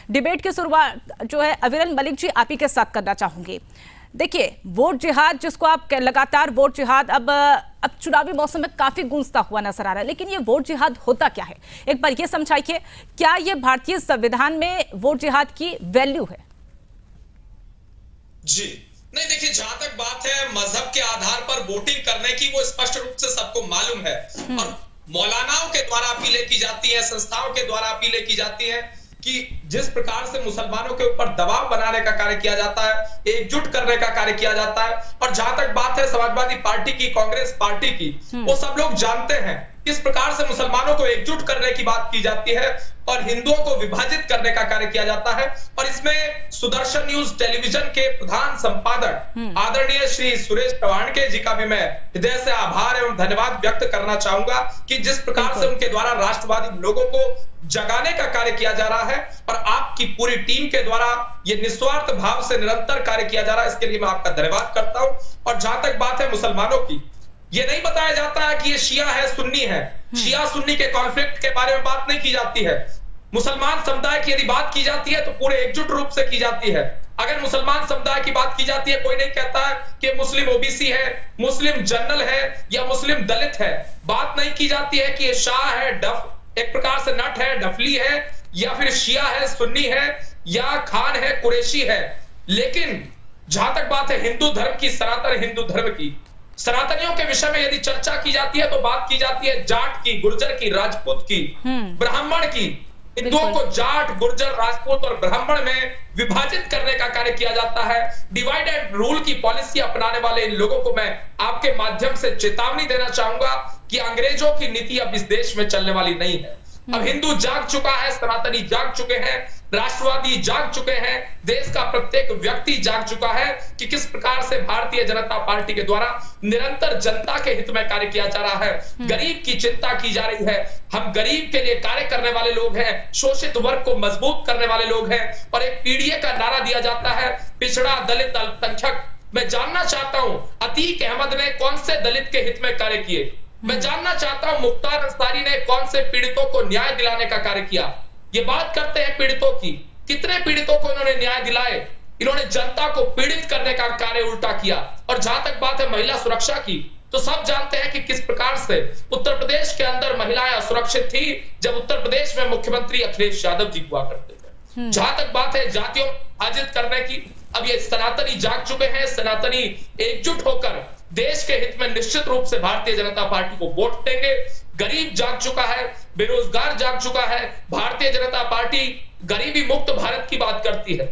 Debate की शुरुआत जो है अविरल मलिक जी आप ही के साथ करना चाहूंगी। देखिए, वोट जिहाद जिसको आप लगातार वोट जिहाद अब चुनावी मौसम में काफी गूंजता हुआ नजर आ रहा है, लेकिन ये वोट जिहाद होता क्या है? एक बार ये समझाइए, क्या ये भारतीय संविधान में वोट जिहाद की वैल्यू है? जी नहीं, देखिए, जहां तक बात है मजहब के आधार पर वोटिंग करने की, वो स्पष्ट रूप से सबको मालूम है और मौलानाओं के द्वारा अपीलें की जाती है, संस्थाओं के द्वारा अपीलें की जाती है कि जिस प्रकार से मुसलमानों के ऊपर दबाव बनाने का कार्य किया जाता है, एकजुट करने का कार्य किया जाता है। और जहां तक बात है समाजवादी पार्टी की, कांग्रेस पार्टी की, वो सब लोग जानते हैं किस प्रकार से मुसलमानों को एकजुट करने की बात की जाती है और हिंदुओं को विभाजित करने का कार्य किया जाता है। और इसमें सुदर्शन न्यूज टेलीविजन के प्रधान संपादक आदरणीय श्री सुरेश टवाणके जी का भी मैं हृदय से आभार एवं धन्यवाद व्यक्त करना चाहूंगा कि जिस प्रकार से उनके द्वारा राष्ट्रवादी लोगों को जगाने का कार्य किया जा रहा है और आपकी पूरी टीम के द्वारा ये निस्वार्थ भाव से निरंतर कार्य किया जा रहा है, इसके लिए मैं आपका धन्यवाद करता हूं। और जहां तक बात है मुसलमानों की, ये नहीं बताया जाता है कि ये शिया है सुन्नी है, शिया सुन्नी के कॉन्फ्लिक्ट के बारे में बात नहीं की जाती है। मुसलमान समुदाय की यदि बात की जाती है तो पूरे एकजुट रूप से की जाती है। अगर मुसलमान समुदाय की बात की जाती है, कोई नहीं कहता है कि मुस्लिम ओबीसी है, मुस्लिम जनरल है या मुस्लिम दलित है। बात नहीं की जाती है कि ये शाह है, डफ एक प्रकार से नट है, डफली है, या फिर शिया है, सुन्नी है, या खान है, कुरैशी है। लेकिन जहां तक बात है हिंदू धर्म की, सनातन हिंदू धर्म की, सनातनियों के विषय में यदि चर्चा की जाती है तो बात की जाती है जाट की, गुर्जर की, राजपूत की, ब्राह्मण की। हिंदुओं को जाट, गुर्जर, राजपूत और ब्राह्मण में विभाजित करने का कार्य किया जाता है। डिवाइड एंड रूल की पॉलिसी अपनाने वाले इन लोगों को मैं आपके माध्यम से चेतावनी देना चाहूंगा कि अंग्रेजों की नीति अब इस देश में चलने वाली नहीं है। अब हिंदू जाग चुका है, सनातनी जाग चुके हैं, राष्ट्रवादी जाग चुके हैं, देश का प्रत्येक व्यक्ति जाग चुका है कि किस प्रकार से भारतीय जनता पार्टी के द्वारा निरंतर जनता के हित में कार्य किया जा रहा है। गरीब की चिंता की जा रही है। हम गरीब के लिए कार्य करने वाले लोग हैं, शोषित वर्ग को मजबूत करने वाले लोग हैं और एक पीडीए का नारा दिया जाता है, पिछड़ा, दलित, अल्पसंख्यक। मैं जानना चाहता हूं अतीक अहमद ने कौन से दलित के हित में कार्य किए? मैं जानना चाहता हूं मुख्तार अंसारी ने कौन से पीड़ितों को न्याय दिलाने का कार्य किया? ये बात करते हैं पीड़ितों की, कितने पीड़ितों को इन्होंने न्याय दिलाए? इन्होंने जनता को पीड़ित करने का कार्य उल्टा किया। और जहां तक बात है महिला सुरक्षा की, तो सब जानते हैं कि किस प्रकार से उत्तर प्रदेश के अंदर महिलाएं असुरक्षित थी जब उत्तर प्रदेश में मुख्यमंत्री अखिलेश यादव जी हुआ करते थे। जहां तक बात है जातियों विभाजित करने की, अब ये सनातनी जाग चुके हैं। सनातनी एकजुट होकर देश के हित में निश्चित रूप से भारतीय जनता पार्टी को वोट देंगे। गरीब जाग चुका है, बेरोजगार जाग चुका है। भारतीय जनता पार्टी गरीबी मुक्त भारत की बात करती है,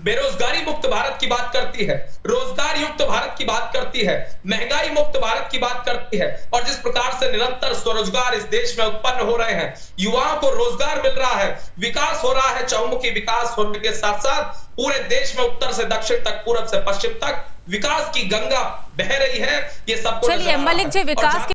बेरोजगारी मुक्त भारत की बात करती है, रोजगार युक्त भारत की बात करती है, महंगाई मुक्त भारत की बात करती है। और जिस प्रकार से निरंतर स्वरोजगार इस देश में उत्पन्न हो रहे हैं, युवाओं को रोजगार मिल रहा है, विकास हो रहा है, चहुमुखी विकास होने के साथ साथ पूरे देश में उत्तर से दक्षिण तक, पूरब से पश्चिम तक विकास की गंगा बह रही है। ये सब चलिए मलिक जी, विकास